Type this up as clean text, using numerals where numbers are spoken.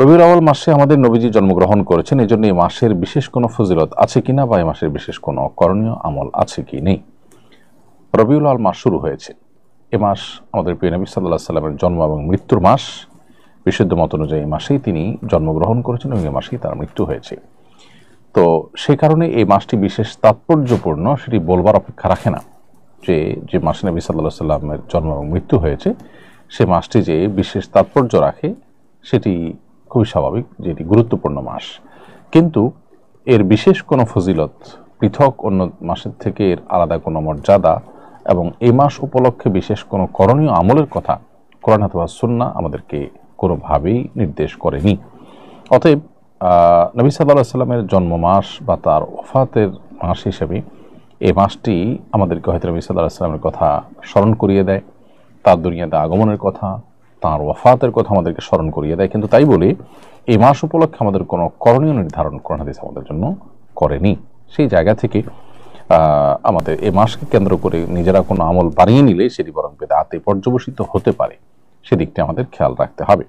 রবিউল আউয়াল মাসে আমাদের নবীজি জন্মগ্রহণ করেছেন, এজন্য এই মাসের বিশেষ কোনো ফজিলত আছে কিনা বা এই মাসের বিশেষ কোনো করণীয় আমল আছে কি নেই। রবিউল আউয়াল মাস শুরু হয়েছে। এ মাস আমাদের প্রিয় নবী সাল্লাল্লাহু আলাইহি সাল্লামের জন্ম এবং মৃত্যুর মাস। বিশুদ্ধ মত অনুযায়ী এই মাসেই তিনি জন্মগ্রহণ করেছেন এবং এই মাসেই তার মৃত্যু হয়েছে। তো সে কারণে এই মাসটি বিশেষ তাৎপর্যপূর্ণ, সেটি বলবার অপেক্ষা রাখে না যে যে মাসে নবী সাল্লাল্লাহু আলাইহি সাল্লামের জন্ম এবং মৃত্যু হয়েছে সে মাসটি যে বিশেষ তাৎপর্য রাখে সেটি খুবই স্বাভাবিক, যে এটি গুরুত্বপূর্ণ মাস। কিন্তু এর বিশেষ কোনো ফজিলত, পৃথক অন্য মাসের থেকে এর আলাদা কোনো মর্যাদা এবং এই মাস উপলক্ষে বিশেষ কোনো করণীয় আমলের কথা কোরআন অথবা সুন্নাহ আমাদেরকে কোনোভাবেই নির্দেশ করেনি। অতএব নবী সাল্লাল্লাহু আলাইহি সাল্লামের জন্ম মাস বা তার ওফাতের মাস হিসেবে এই মাসটি আমাদেরকে হয়তো নবী সাল্লাল্লাহু আলাইহি সাল্লামের কথা স্মরণ করিয়ে দেয়, তার দুনিয়াতে আগমনের কথা, তার ওয়াফাতের কথা আমাদেরকে স্মরণ করিয়ে দেয়। কিন্তু তাই বলে এই মাস উপলক্ষে আমাদের কোনো করণীয় নির্ধারণ কোরআন হাদিস আমাদের জন্য করেনি। সেই জায়গা থেকে আমাদের এই মাসকে কেন্দ্র করে নিজেরা কোনো আমল বানিয়ে নিলে সেটি বরং বেদাতে পর্যবসিত হতে পারে, সেদিকটা আমাদের খেয়াল রাখতে হবে।